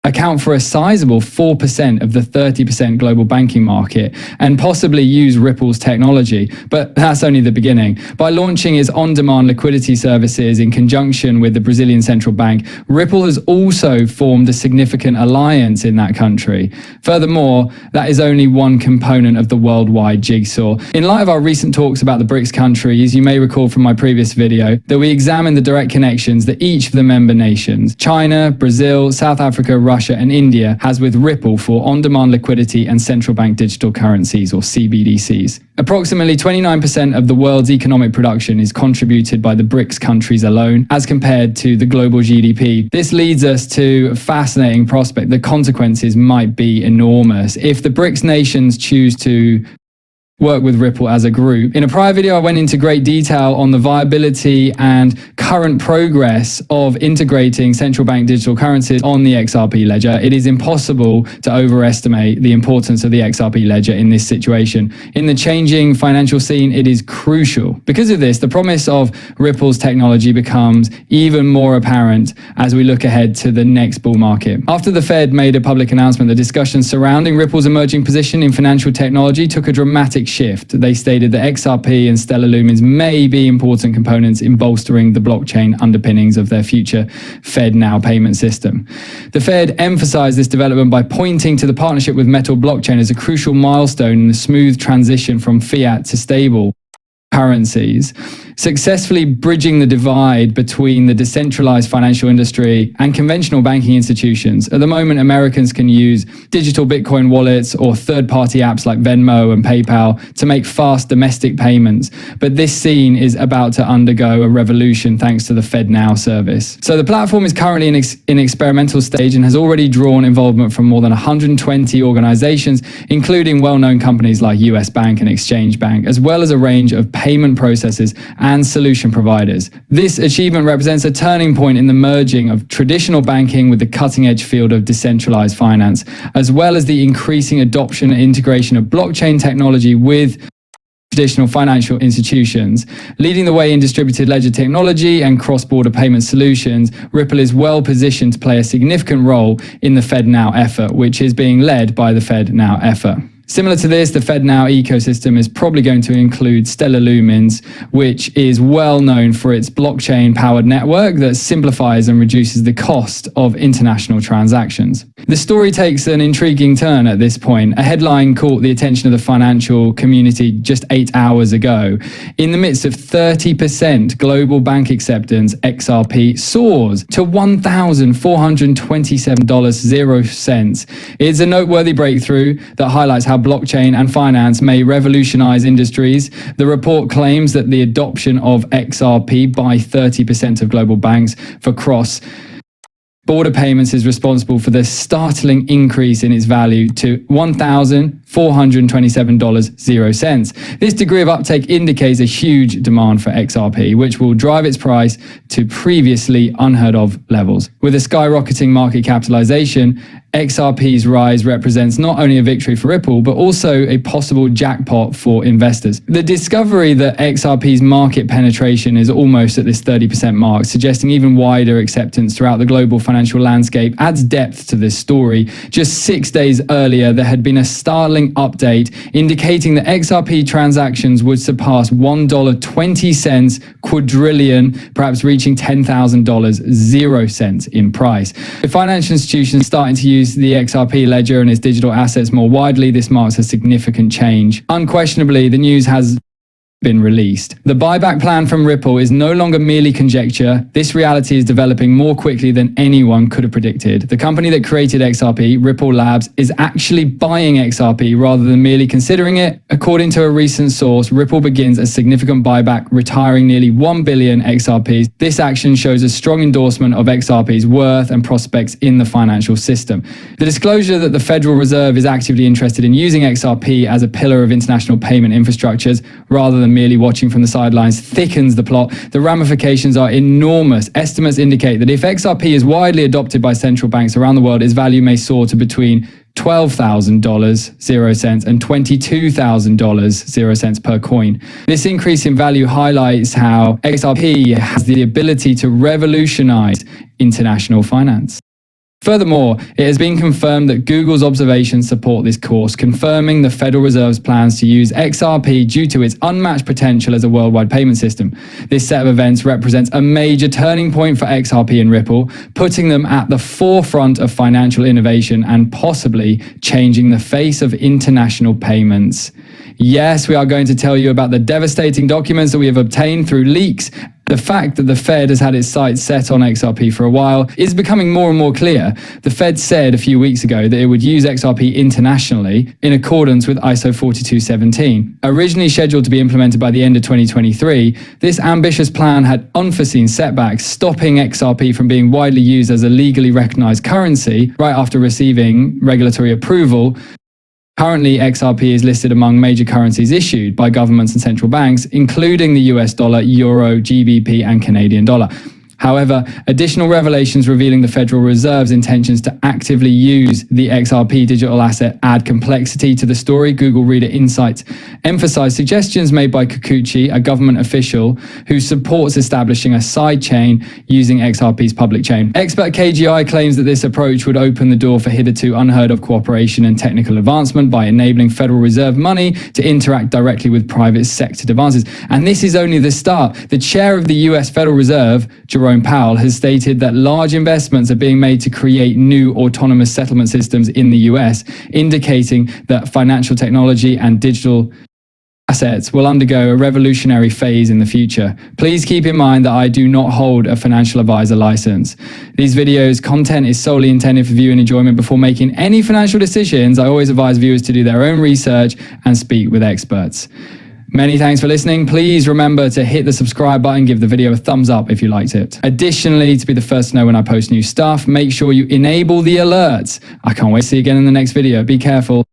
account for a sizable 4% of the 30% global banking market and possibly use Ripple's technology. But that's only the beginning. By launching its on-demand liquidity services in conjunction with the Brazilian central bank, Ripple has also formed a significant alliance in that country. Furthermore, that is only one component of the worldwide jigsaw. In light of our recent talks about the BRICS countries, you may recall from my previous video that we examined the direct connections that each of the member nations, China, Brazil, South Africa, Russia, and India, has with Ripple for on-demand liquidity and central bank digital currencies, or CBDCs. Approximately 29% of the world's economic production is contributed by the BRICS countries alone, as compared to the global GDP. This leads us to a fascinating prospect. The consequences might be enormous if the BRICS nations choose to work with Ripple as a group. In a prior video, I went into great detail on the viability and current progress of integrating central bank digital currencies on the XRP ledger. It is impossible to overestimate the importance of the XRP ledger in this situation. In the changing financial scene, it is crucial. Because of this, the promise of Ripple's technology becomes even more apparent as we look ahead to the next bull market. After the Fed made a public announcement, the discussions surrounding Ripple's emerging position in financial technology took a dramatic shift. They stated that XRP and Stellar Lumens may be important components in bolstering the blockchain underpinnings of their future FedNow payment system. The Fed emphasized this development by pointing to the partnership with Metal Blockchain as a crucial milestone in the smooth transition from fiat to stable currencies, successfully bridging the divide between the decentralized financial industry and conventional banking institutions. At the moment, Americans can use digital Bitcoin wallets or third-party apps like Venmo and PayPal to make fast domestic payments. But this scene is about to undergo a revolution thanks to the FedNow service. So the platform is currently in experimental stage and has already drawn involvement from more than 120 organizations, including well-known companies like US Bank and Exchange Bank, as well as a range of payment processors and solution providers. This achievement represents a turning point in the merging of traditional banking with the cutting-edge field of decentralized finance, as well as the increasing adoption and integration of blockchain technology with traditional financial institutions. Leading the way in distributed ledger technology and cross-border payment solutions, Ripple is well positioned to play a significant role in the FedNow effort, which is being led by the FedNow effort. Similar to this, the FedNow ecosystem is probably going to include Stellar Lumens, which is well known for its blockchain-powered network that simplifies and reduces the cost of international transactions. The story takes an intriguing turn at this point. A headline caught the attention of the financial community just 8 hours ago. In the midst of 30% global bank acceptance, XRP soars to $1,427.00. It's a noteworthy breakthrough that highlights how blockchain and finance may revolutionize industries. The report claims that the adoption of XRP by 30% of global banks for cross-border payments is responsible for the startling increase in its value to $1,427.00. This degree of uptake indicates a huge demand for XRP, which will drive its price to previously unheard of levels. With a skyrocketing market capitalization, XRP's rise represents not only a victory for Ripple, but also a possible jackpot for investors. The discovery that XRP's market penetration is almost at this 30% mark, suggesting even wider acceptance throughout the global financial landscape, adds depth to this story. Just 6 days earlier, there had been a startling update indicating that XRP transactions would surpass $1.20 quadrillion, perhaps reaching $10,000.00 in price. The financial institutions starting to use the XRP ledger and its digital assets more widely, this marks a significant change. Unquestionably, the news has been released. The buyback plan from Ripple is no longer merely conjecture. This reality is developing more quickly than anyone could have predicted. The company that created XRP, Ripple Labs, is actually buying XRP rather than merely considering it. According to a recent source, Ripple begins a significant buyback, retiring nearly 1 billion XRPs. This action shows a strong endorsement of XRP's worth and prospects in the financial system. The disclosure that the Federal Reserve is actively interested in using XRP as a pillar of international payment infrastructures rather than merely watching from the sidelines thickens the plot. The ramifications are enormous. Estimates indicate that if XRP is widely adopted by central banks around the world, its value may soar to between $12,000.00 and $22,000.00 per coin. This increase in value highlights how XRP has the ability to revolutionize international finance. Furthermore, it has been confirmed that Google's observations support this course, confirming the Federal Reserve's plans to use XRP due to its unmatched potential as a worldwide payment system. This set of events represents a major turning point for XRP and Ripple, putting them at the forefront of financial innovation and possibly changing the face of international payments. Yes, we are going to tell you about the devastating documents that we have obtained through leaks. The fact that the Fed has had its sights set on XRP for a while is becoming more and more clear. The Fed said a few weeks ago that it would use XRP internationally in accordance with ISO 4217. Originally scheduled to be implemented by the end of 2023, this ambitious plan had unforeseen setbacks, stopping XRP from being widely used as a legally recognized currency right after receiving regulatory approval. Currently, XRP is listed among major currencies issued by governments and central banks, including the US dollar, euro, GBP, and Canadian dollar. However, additional revelations revealing the Federal Reserve's intentions to actively use the XRP digital asset add complexity to the story. Google Reader Insights emphasized suggestions made by Kikuchi, a government official who supports establishing a side chain using XRP's public chain. Expert KGI claims that this approach would open the door for hitherto unheard of cooperation and technical advancement by enabling Federal Reserve money to interact directly with private sector advances. And this is only the start. The chair of the US Federal Reserve, Jerome Powell, has stated that large investments are being made to create new autonomous settlement systems in the US, indicating that financial technology and digital assets will undergo a revolutionary phase in the future. Please keep in mind that I do not hold a financial advisor license. These videos' content is solely intended for viewing enjoyment. Before making any financial decisions, I always advise viewers to do their own research and speak with experts. Many thanks for listening. Please remember to hit the subscribe button, give the video a thumbs up if you liked it. Additionally, to be the first to know when I post new stuff, make sure you enable the alerts. I can't wait to see you again in the next video. Be careful.